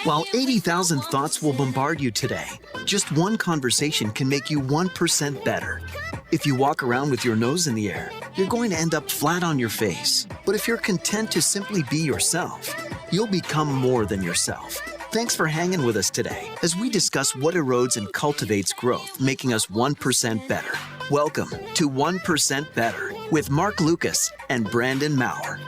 While 80,000 thoughts will bombard you today, just one conversation can make you 1% better. If you walk around with your nose in the air, you're going to end up flat on your face. But if you're content to simply be yourself, you'll become more than yourself. Thanks for hanging with us today as we discuss what erodes and cultivates growth, making us 1% better. Welcome to 1% Better with Marc Lucas and Brandon Mouer.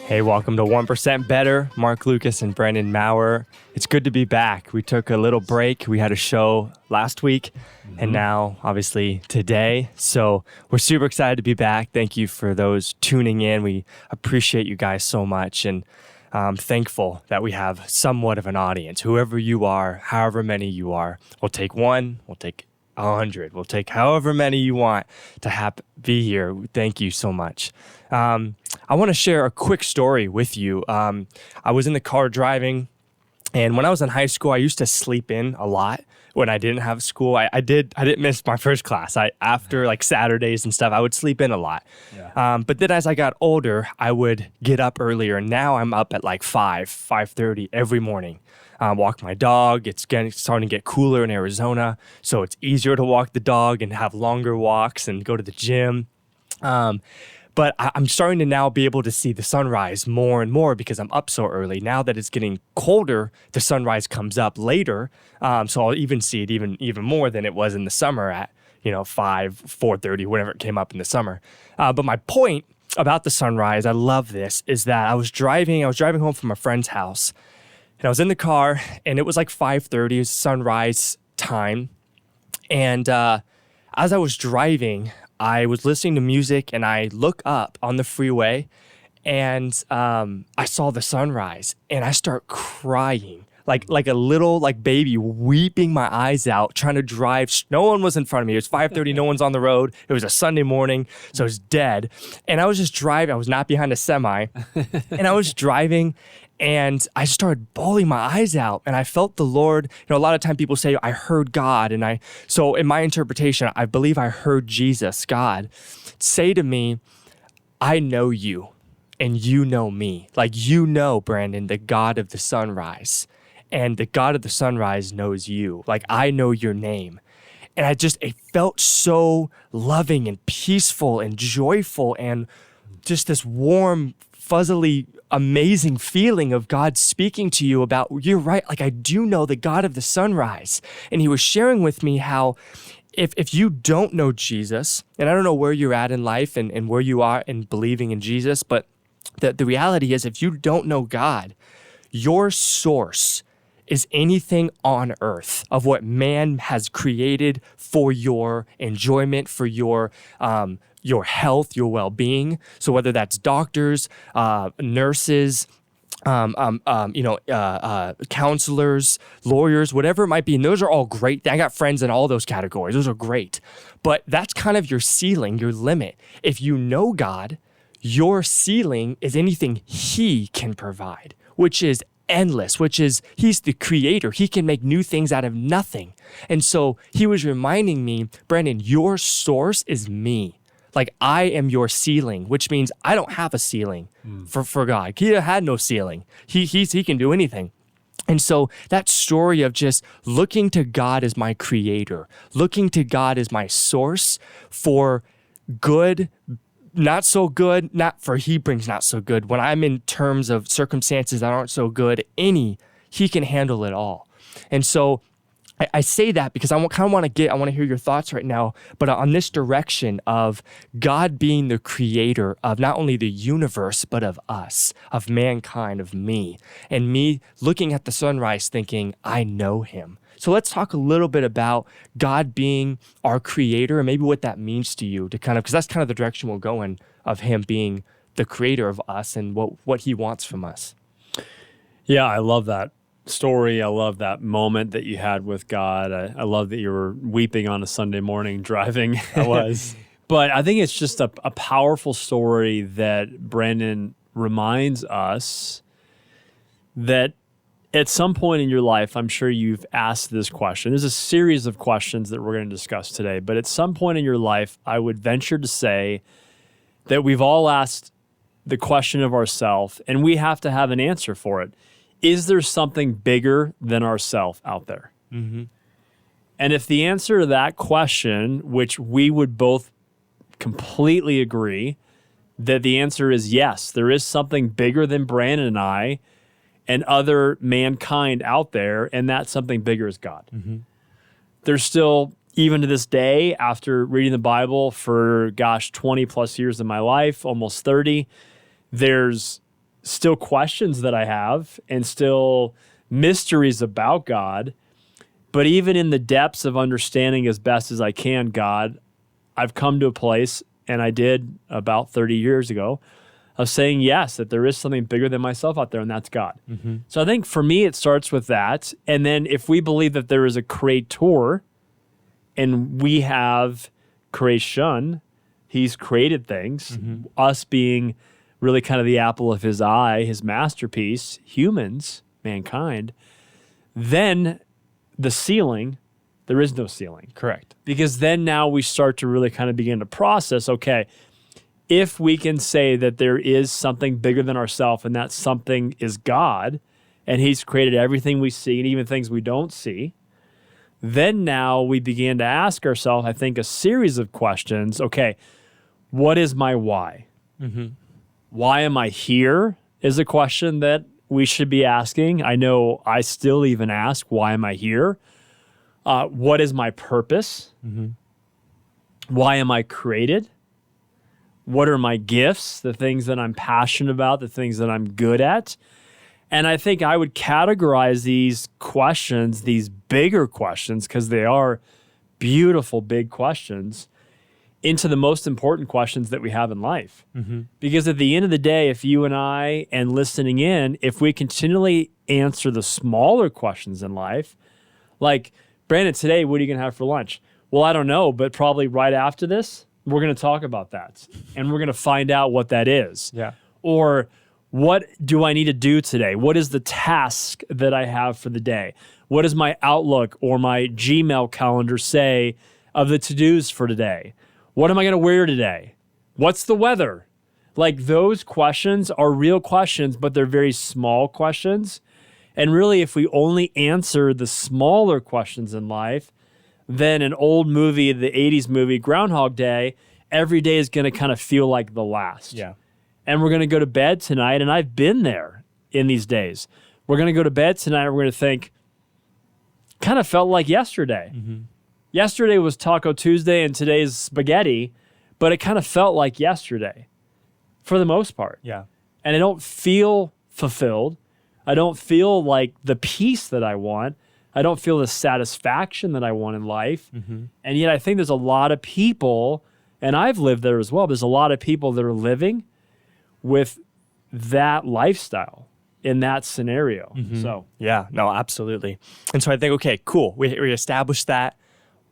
Hey, welcome to 1% Better. Marc Lucas and Brandon Mouer. It's good to be back. We took a little break. We had a show last week and now, obviously, today. So we're super excited to be back. Thank you for those tuning in. We appreciate you guys so much. And I'm thankful that we have somewhat of an audience. Whoever you are, however many you are, we'll take one, we'll take 100, we'll take however many you want to be here. Thank you so much. I want to share a quick story with you. I was in the car driving, and when I was in high school, I used to sleep in a lot when I didn't have school. I didn't miss my first class. After like Saturdays and stuff, I would sleep in a lot. Yeah. But then as I got older, I would get up earlier, and now I'm up at like 5:30 every morning. Walk my dog. It's starting to get cooler in Arizona, so it's easier to walk the dog and have longer walks and go to the gym. But I'm starting to now be able to see the sunrise more and more because I'm up so early. Now that it's getting colder, the sunrise comes up later. So I'll even see it even more than it was in the summer at 4:30, whenever it came up in the summer. But my point about the sunrise, I love this, is that I was driving home from a friend's house, and I was in the car, and it was like 5:30, it was sunrise time. And as I was driving, I was listening to music, and I look up on the freeway, and I saw the sunrise, and I start crying like a little baby, weeping my eyes out, trying to drive. No one was in front of me. It was 5:30. No one's on the road. It was a Sunday morning, so it was dead. And I was just driving. I was not behind a semi, and I was driving, and I started bawling my eyes out, and I felt the Lord. A lot of times people say, I heard God. So in my interpretation, I believe I heard Jesus, God, say to me, I know you, and you know me. Brandon, the God of the sunrise, and the God of the sunrise knows you. I know your name. And it felt so loving and peaceful and joyful, and just this warm, fuzzily amazing feeling of God speaking to you about, you're right, I do know the God of the sunrise. And he was sharing with me how if you don't know Jesus, and I don't know where you're at in life and where you are in believing in Jesus, but the reality is, if you don't know God, your source is anything on earth of what man has created for your enjoyment, for your health, your well-being. So whether that's doctors, nurses, counselors, lawyers, whatever it might be, and those are all great. I got friends in all those categories. Those are great. But that's kind of your ceiling, your limit. If you know God, your ceiling is anything he can provide, which is endless, which is he's the creator. He can make new things out of nothing. And so he was reminding me, Brandon, your source is me. I am your ceiling, which means I don't have a ceiling for God. He had no ceiling. He can do anything. And so that story of just looking to God as my creator, looking to God as my source for good, not so good, he brings not so good. When I'm in terms of circumstances that aren't so good, he can handle it all. And so I say that because I want to hear your thoughts right now, but on this direction of God being the creator of not only the universe, but of us, of mankind, of me, and me looking at the sunrise thinking, I know him. So let's talk a little bit about God being our creator and maybe what that means to you, because that's kind of the direction we'll go in, of him being the creator of us and what he wants from us. Yeah, I love that story. I love that moment that you had with God. I love that you were weeping on a Sunday morning driving. I was. But I think it's just a powerful story that Brandon reminds us that at some point in your life, I'm sure you've asked this question. There's a series of questions that we're going to discuss today, but at some point in your life, I would venture to say that we've all asked the question of ourself, and we have to have an answer for it. Is there something bigger than ourself out there? Mm-hmm. And if the answer to that question, which we would both completely agree, that the answer is yes, there is something bigger than Brandon and I and other mankind out there, and that something bigger is God. Mm-hmm. There's still, even to this day, after reading the Bible for, 20 plus years of my life, almost 30, there's still questions that I have and still mysteries about God. But even in the depths of understanding as best as I can God, I've come to a place, and I did about 30 years ago, of saying yes, that there is something bigger than myself out there, and that's God. Mm-hmm. So I think for me, it starts with that. And then if we believe that there is a creator and we have creation, he's created things, us being really kind of the apple of his eye, his masterpiece, humans, mankind, then the ceiling, there is no ceiling. Correct. Because then now we start to really kind of begin to process, okay, if we can say that there is something bigger than ourselves and that something is God and he's created everything we see and even things we don't see, then now we begin to ask ourselves, I think, a series of questions. Okay, what is my why? Mm-hmm. Why am I here is a question that we should be asking. I know I still even ask, why am I here? What is my purpose? Mm-hmm. Why am I created? What are my gifts, the things that I'm passionate about, the things that I'm good at? And I think I would categorize these questions, these bigger questions, because they are beautiful, big questions, into the most important questions that we have in life. Mm-hmm. Because at the end of the day, if you and I, and listening in, if we continually answer the smaller questions in life, like, Brandon, today, what are you going to have for lunch? Well, I don't know, but probably right after this, we're going to talk about that. And we're going to find out what that is. Yeah. Or what do I need to do today? What is the task that I have for the day? What does my Outlook or my Gmail calendar say of the to-dos for today? What am I going to wear today? What's the weather? Like, those questions are real questions, but they're very small questions. And really, if we only answer the smaller questions in life, then an old movie, the 80s movie, Groundhog Day, every day is going to kind of feel like the last. Yeah. And we're going to go to bed tonight, and I've been there in these days. We're going to go to bed tonight, and we're going to think, kind of felt like yesterday. Mm-hmm. Yesterday was Taco Tuesday, and today's spaghetti, but it kind of felt like yesterday for the most part. Yeah. And I don't feel fulfilled. I don't feel like the peace that I want. I don't feel the satisfaction that I want in life. Mm-hmm. And yet I think there's a lot of people, and I've lived there as well, there's a lot of people that are living with that lifestyle in that scenario. Mm-hmm. So, yeah, no, absolutely. And so I think, okay, cool. We established that.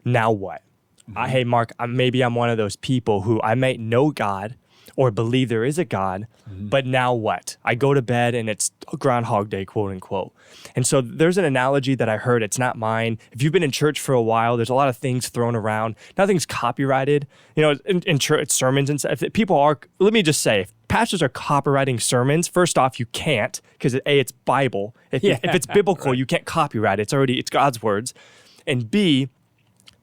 Now what? Mm-hmm. Hey, Mark, maybe I'm one of those people who I might know God or believe there is a God, but now what? I go to bed and it's Groundhog Day, quote unquote. And so there's an analogy that I heard. It's not mine. If you've been in church for a while, there's a lot of things thrown around. Nothing's copyrighted. You know, in church sermons and stuff. People are. Let me just say, if pastors are copywriting sermons, first off, you can't, because A, it's Bible. If it's biblical, right, you can't copyright it. It's God's words. And B,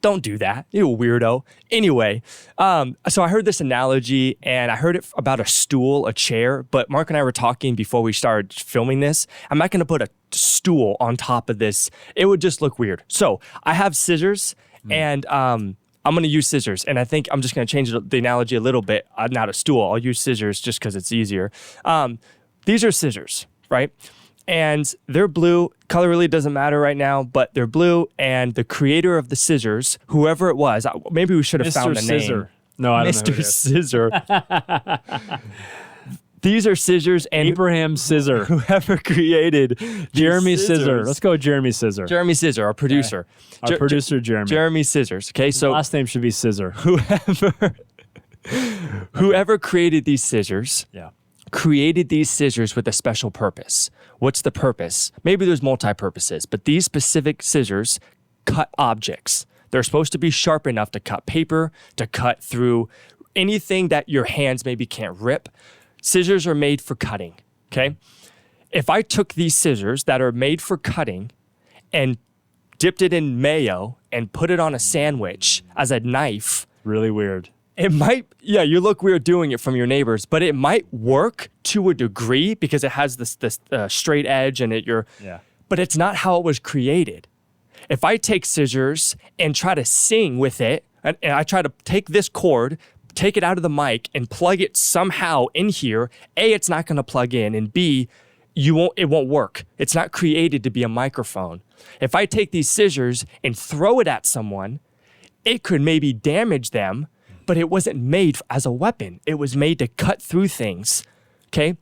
don't do that, you weirdo. Anyway, so I heard this analogy, and I heard it about a stool, a chair, but Mark and I were talking before we started filming this. I'm not going to put a stool on top of this. It would just look weird. So I have scissors, and I'm going to use scissors, and I think I'm just going to change the analogy a little bit. Not a stool. I'll use scissors just because it's easier. These are scissors, right? And they're blue. Color really doesn't matter right now, but they're blue. And the creator of the scissors, whoever it was, maybe we should have found the Scissor. name. No, I don't know. Mr. Scissor. These are scissors, and Abraham Scissor. whoever created Jeremy these Scissor. Let's go with Jeremy Scissor. Jeremy Scissor, our producer. Our producer, Jeremy. Jeremy Scissors. Okay, so last name should be Scissor. whoever created these scissors, Yeah. created these scissors with a special purpose. What's the purpose? Maybe there's multi-purposes, but these specific scissors cut objects. They're supposed to be sharp enough to cut paper, to cut through anything that your hands maybe can't rip. Scissors are made for cutting, okay? If I took these scissors that are made for cutting and dipped it in mayo and put it on a sandwich as a knife, Really weird. it might, yeah, you look weird doing it from your neighbors, but it might work to a degree because it has this straight edge and but it's not how it was created. If I take scissors and try to sing with it, and I try to take this cord, take it out of the mic and plug it somehow in here, A, it's not going to plug in, and B, it won't work. It's not created to be a microphone. If I take these scissors and throw it at someone, it could maybe damage them, but it wasn't made as a weapon. It was made to cut through things, okay?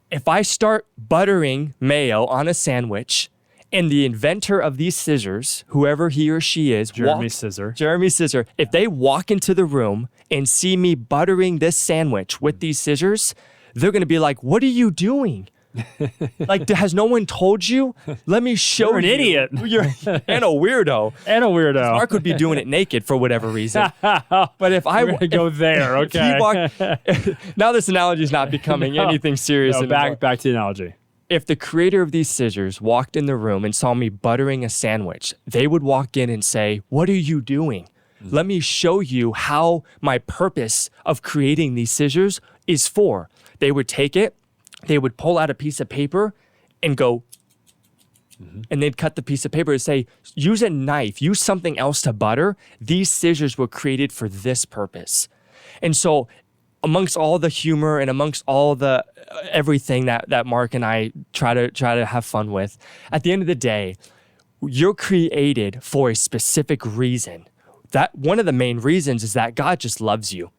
If I start buttering mayo on a sandwich and the inventor of these scissors, whoever he or she is, Jeremy Scissor, if they walk into the room and see me buttering this sandwich with these scissors, they're going to be like, what are you doing? Like, has no one told you? Let me show You're an idiot. And a weirdo. Marc would be doing it naked for whatever reason. But if I go there, okay. Now this analogy is not becoming anything serious anymore. Back to the analogy. If the creator of these scissors walked in the room and saw me buttering a sandwich, they would walk in and say, what are you doing? Let me show you how my purpose of creating these scissors is for. They would take it, they would pull out a piece of paper and go, and they'd cut the piece of paper and say, use a knife, use something else to butter. These scissors were created for this purpose. And so amongst all the humor and amongst all the everything that Marc and I try to have fun with, at the end of the day, you're created for a specific reason. That one of the main reasons is that God just loves you.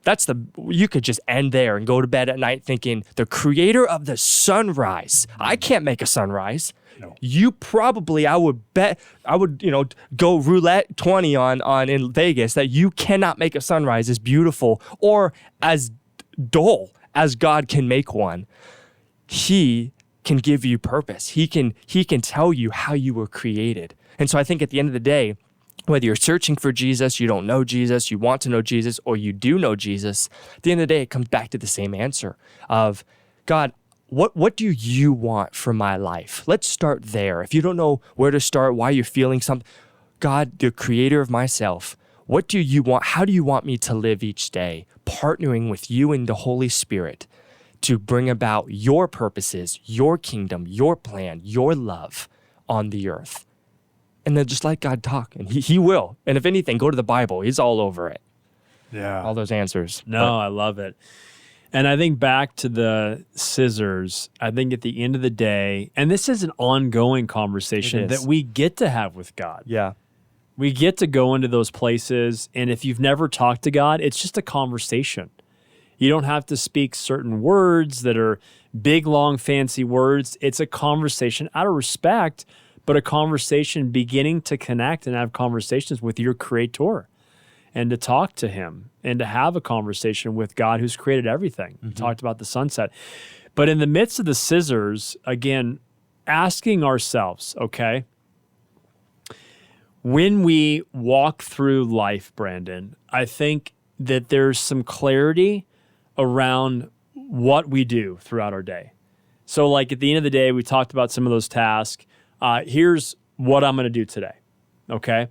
You could just end there and go to bed at night thinking the creator of the sunrise. I can't make a sunrise. No. You probably, I would go roulette 20 on in Vegas that you cannot make a sunrise as beautiful or as dull as God can make one. He can give you purpose. He can tell you how you were created. And so I think at the end of the day, whether you're searching for Jesus, you don't know Jesus, you want to know Jesus, or you do know Jesus, at the end of the day, it comes back to the same answer of, God, what do you want for my life? Let's start there. If you don't know where to start, why you're feeling something, God, the creator of myself, what do you want? How do you want me to live each day? Partnering with you and the Holy Spirit to bring about your purposes, your kingdom, your plan, your love on the earth. And then just let God talk, and he will. And if anything, go to the Bible. He's all over it. Yeah. All those answers. I love it. And I think back to the scissors, I think at the end of the day, and this is an ongoing conversation that we get to have with God. Yeah. We get to go into those places, and if you've never talked to God, it's just a conversation. You don't have to speak certain words that are big, long, fancy words. It's a conversation out of respect, but a conversation beginning to connect and have conversations with your creator and to talk to him and to have a conversation with God who's created everything. We talked about the sunset. But in the midst of the scissors, again, asking ourselves, okay, when we walk through life, Brandon, I think that there's some clarity around what we do throughout our day. So like at the end of the day, we talked about some of those tasks. Here's what I'm going to do today, okay?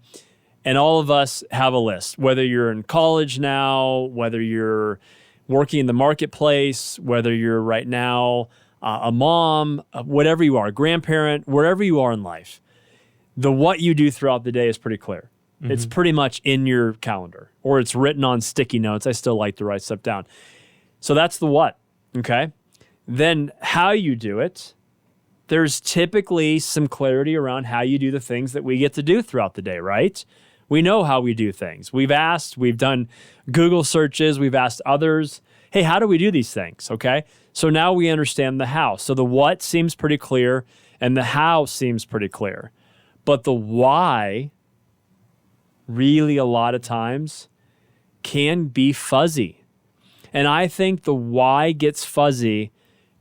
And all of us have a list, whether you're in college now, whether you're working in the marketplace, whether you're right now a mom, whatever you are, a grandparent, wherever you are in life. The what you do throughout the day is pretty clear. It's pretty much in your calendar, or it's written on sticky notes. I still like to write stuff down. So that's the what, okay? Then how you do it, there's typically some clarity around how you do the things that we get to do throughout the day, right? We know how we do things. We've done Google searches, we've asked others, hey, how do we do these things, okay? So now we understand the how. So the what seems pretty clear, and the how seems pretty clear. But the why, really a lot of times, can be fuzzy. And I think the why gets fuzzy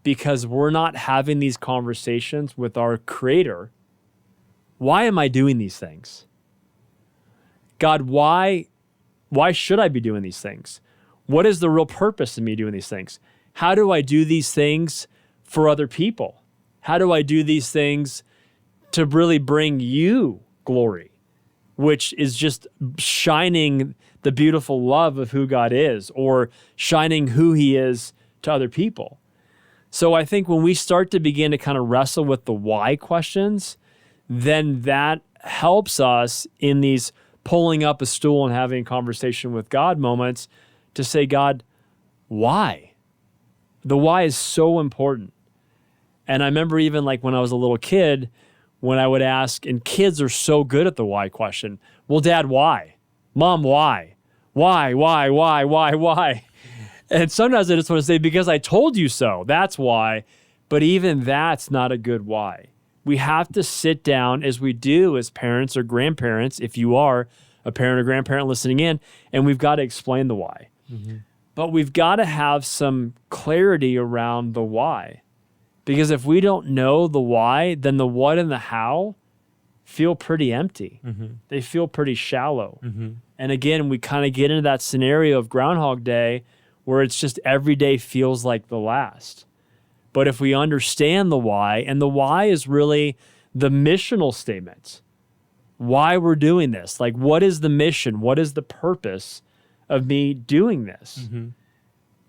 because we're not having these conversations with our creator. Why am I doing these things? God, why should I be doing these things? What is the real purpose of me doing these things? how do I do these things for other people? How do I do these things to really bring you glory, which is just shining the beautiful love of who God is, or shining who he is to other people. So I think when we start to begin to kind of wrestle with the why questions, then that helps us in these pulling up a stool and having a conversation with God moments to say, God, why? The why is so important. And I remember even like when I was a little kid, when I would ask, and kids are so good at the why question. Well, Dad, why? Mom, why? Why? And sometimes I just want to say, because I told you so. That's why. But even that's not a good why. We have to sit down, as we do as parents or grandparents, if you are a parent or grandparent listening in, and we've got to explain the why. Mm-hmm. But we've got to have some clarity around the why. Because if we don't know the why, then the what and the how feel pretty empty. Mm-hmm. They feel pretty shallow. Mm-hmm. And again, we kind of get into that scenario of Groundhog Day where it's just every day feels like the last. But if we understand the why, and the why is really the missional statement, why we're doing this, like what is the mission? What is the purpose of me doing this? Mm-hmm.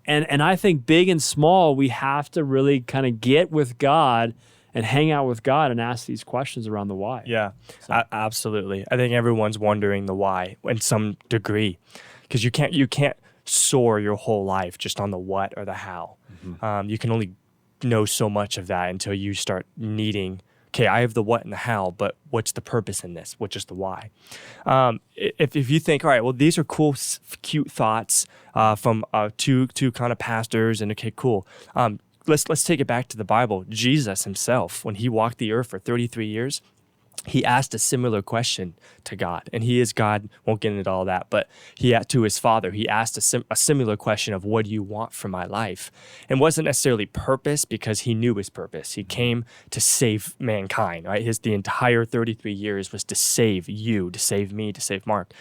And I think big and small, we have to really kind of get with God and hang out with God and ask these questions around the why. Yeah, absolutely. I think everyone's wondering the why in some degree, because you can't soar your whole life just on the what or the how. Mm-hmm. You can only know so much of that until you start needing, okay, I have the what and the how, but what's the purpose in this? What's just the why? If you think, all right, well, these are cool, cute thoughts from two kind of pastors, and okay, cool. Let's take it back to the Bible. Jesus himself, when he walked the earth for 33 years, he asked a similar question to God, and he is God. Won't get into all that, but to his Father, he asked a similar question of, what do you want from my life? And wasn't necessarily purpose, because he knew his purpose. He came to save mankind, right? The entire 33 years was to save you, to save me, to save Mark.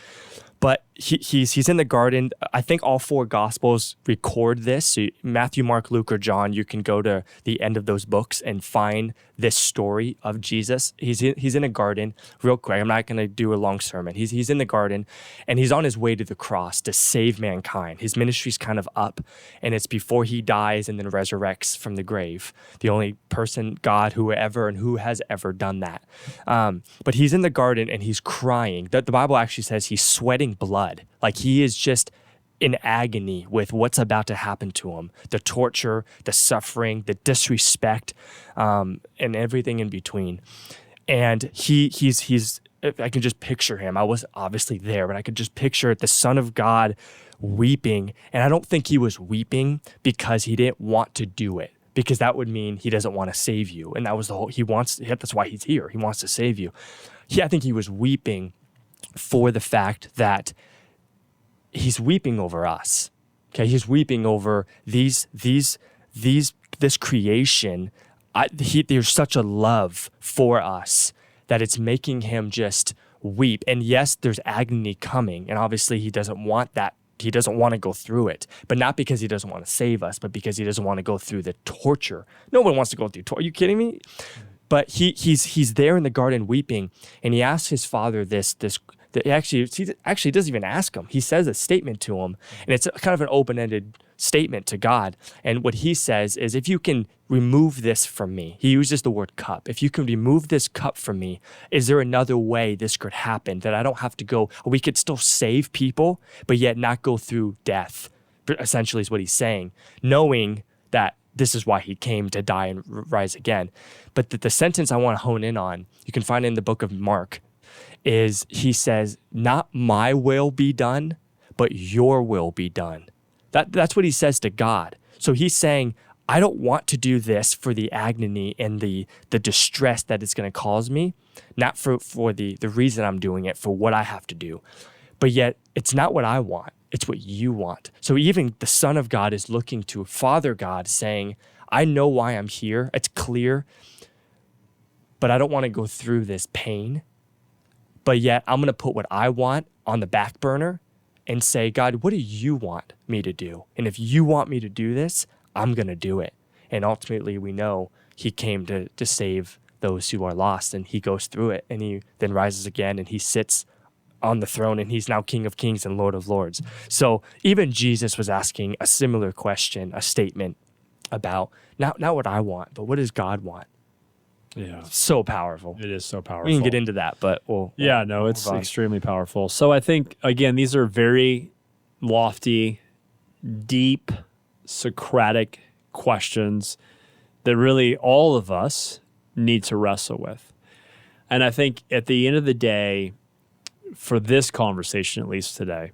But he's in the garden. I think all four Gospels record this. So Matthew, Mark, Luke, or John, you can go to the end of those books and find this story of Jesus. He's in a garden. Real quick, I'm not going to do a long sermon. He's in the garden, and he's on his way to the cross to save mankind. His ministry's kind of up, and it's before he dies and then resurrects from the grave. The only person, God, who has ever done that. But he's in the garden, and he's crying. The Bible actually says he's sweating blood. Like he is just in agony with what's about to happen to him. The torture, the suffering, the disrespect, and everything in between. And he's I can just picture him. I was obviously there, but I could just picture the Son of God weeping. And I don't think he was weeping because he didn't want to do it, because that would mean he doesn't want to save you. And that was that's why he's here. He wants to save you. I think he was weeping for the fact that he's weeping over us. Okay, he's weeping over this creation. There's such a love for us that it's making him just weep. And yes, there's agony coming, and obviously he doesn't want that. He doesn't want to go through it, but not because he doesn't want to save us, but because he doesn't want to go through the torture. No one wants to go through torture. Are you kidding me? But he's there in the garden weeping, and he asks his Father this. He actually doesn't even ask him. He says a statement to him, and it's kind of an open-ended statement to God. And what he says is, if you can remove this from me, he uses the word cup. If you can remove this cup from me, is there another way this could happen that I don't have to go? We could still save people, but yet not go through death, essentially is what he's saying, knowing that this is why he came, to die and rise again. But the sentence I want to hone in on, you can find it in the book of Mark, is he says, not my will be done, but your will be done. That's what he says to God. So he's saying, I don't want to do this for the agony and the distress that it's going to cause me, not for the reason I'm doing it, for what I have to do. But yet, it's not what I want. It's what you want. So even the Son of God is looking to Father God saying, I know why I'm here. It's clear, but I don't want to go through this pain. But yet I'm going to put what I want on the back burner and say, God, what do you want me to do? And if you want me to do this, I'm going to do it. And ultimately, we know he came to save those who are lost, and he goes through it, and he then rises again, and he sits on the throne, and he's now King of Kings and Lord of Lords. So even Jesus was asking a similar question, a statement about not what I want, but what does God want? Yeah. So powerful. It is so powerful. We can get into that, but it's extremely powerful. So I think, again, these are very lofty, deep, Socratic questions that really all of us need to wrestle with. And I think at the end of the day, for this conversation, at least today,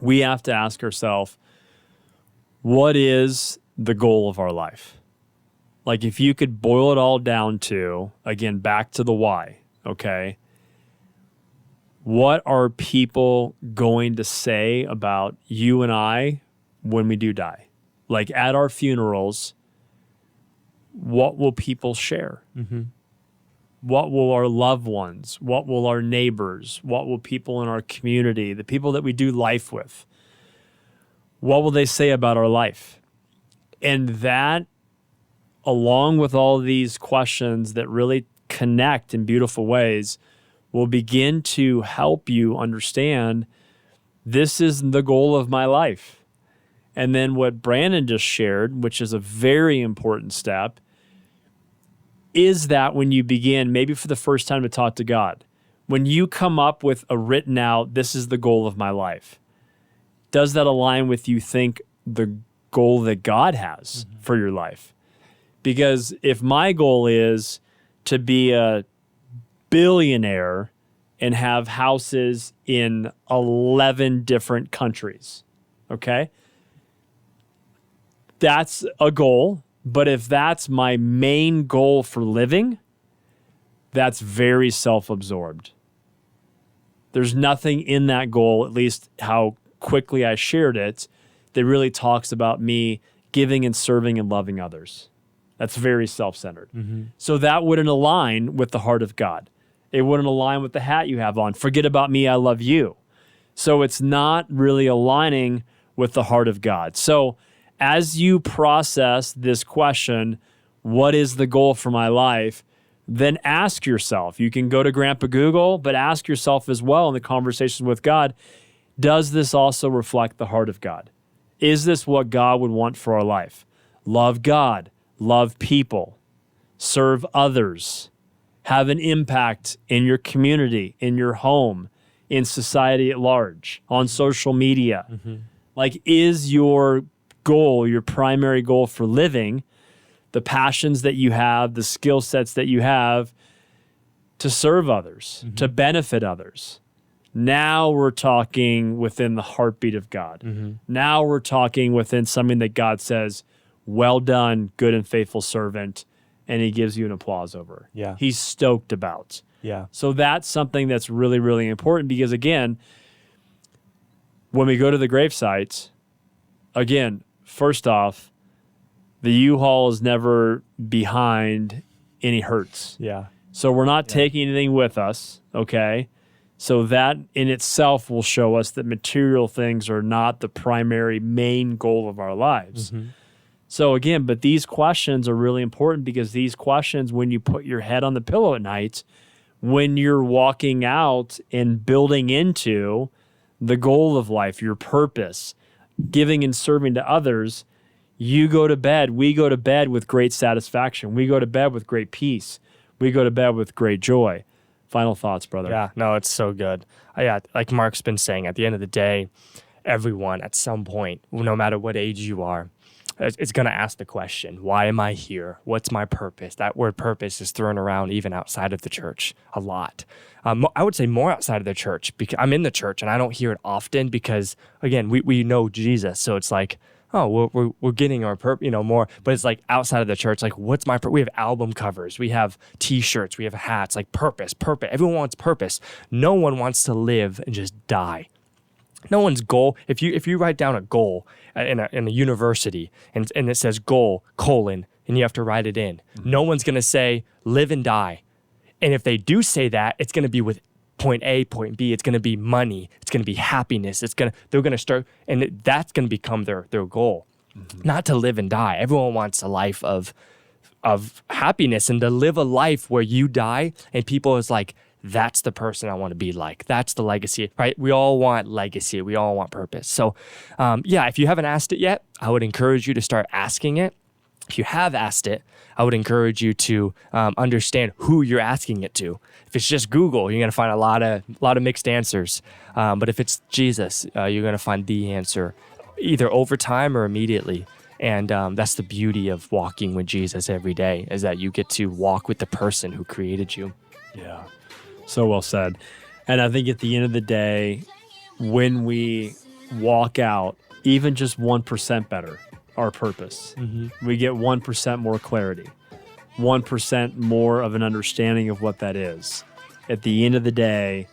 we have to ask ourselves, what is the goal of our life? Like, if you could boil it all down to, again, back to the why, okay? What are people going to say about you and I when we do die? Like, at our funerals, what will people share? Mm-hmm. What will our loved ones, what will our neighbors, what will people in our community, the people that we do life with, what will they say about our life? And that, along with all these questions that really connect in beautiful ways, will begin to help you understand this is the goal of my life. And then what Brandon just shared, which is a very important step, is that when you begin, maybe for the first time, to talk to God, when you come up with a written out, this is the goal of my life, does that align with you think the goal that God has for your life? Because if my goal is to be a billionaire and have houses in 11 different countries, okay? That's a goal. But if that's my main goal for living, that's very self-absorbed. There's nothing in that goal, at least how quickly I shared it, that really talks about me giving and serving and loving others. That's very self-centered. Mm-hmm. So that wouldn't align with the heart of God. It wouldn't align with the hat you have on. Forget about me, I love you. So it's not really aligning with the heart of God. So as you process this question, what is the goal for my life? Then ask yourself, you can go to Grandpa Google, but ask yourself as well in the conversations with God, does this also reflect the heart of God? Is this what God would want for our life? Love God, love people, serve others, have an impact in your community, in your home, in society at large, on social media. Mm-hmm. Like, is your goal, your primary goal for living, the passions that you have, the skill sets that you have to serve others, to benefit others? Now we're talking within the heartbeat of God. Mm-hmm. Now we're talking within something that God says, well done, good and faithful servant, and he gives you an applause over. Yeah. He's stoked about. Yeah. So that's something that's really, really important because, again, when we go to the grave sites, again, first off, the U-Haul is never behind any hurts. Yeah. So we're not taking anything with us, okay? So that in itself will show us that material things are not the primary main goal of our lives. Mm-hmm. So again, but these questions are really important because these questions, when you put your head on the pillow at night, when you're walking out and building into the goal of life, your purpose, giving and serving to others, you go to bed. We go to bed with great satisfaction. We go to bed with great peace. We go to bed with great joy. Final thoughts, brother. Yeah, no, it's so good. Yeah, like Marc's been saying, at the end of the day, everyone at some point, no matter what age you are, is going to ask the question, why am I here? What's my purpose? That word purpose is thrown around even outside of the church a lot. I would say more outside of the church because I'm in the church and I don't hear it often because, again, we know Jesus. So it's like, oh, we're getting our purpose, more. But it's like outside of the church, like, what's my purpose? We have album covers. We have T-shirts. We have hats. Like purpose. Everyone wants purpose. No one wants to live and just die. No one's goal. If you write down a goal in a university and it says goal, and you have to write it in, no one's going to say live and die. And if they do say that, it's going to be with point A, point B. It's going to be money. It's going to be happiness. They're going to start, and that's going to become their goal. not to live and die. Everyone wants a life of happiness, and to live a life where you die and people is like, that's the person I want to be like. That's the legacy, right? We all want legacy. We all want purpose. So if you haven't asked it yet, I would encourage you to start asking it. If you have asked it, I would encourage you to understand who you're asking it to. If it's just Google, you're going to find a lot of mixed answers. But if it's Jesus, you're going to find the answer either over time or immediately. And that's the beauty of walking with Jesus every day, is that you get to walk with the person who created you. Yeah, so well said. And I think at the end of the day, when we walk out even just 1% better, our purpose, we get 1% more clarity, 1% more of an understanding of what that is. At the end of the day,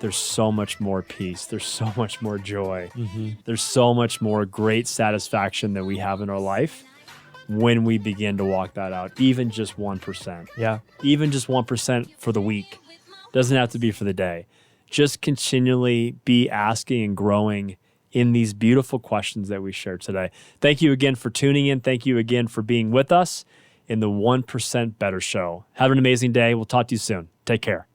there's so much more peace. There's so much more joy. There's so much more great satisfaction that we have in our life when we begin to walk that out, even just 1%. Yeah. Even just 1% for the week. Doesn't have to be for the day. Just continually be asking and growing in these beautiful questions that we shared today. Thank you again for tuning in. Thank you again for being with us in the 1% Better Show. Have an amazing day. We'll talk to you soon. Take care.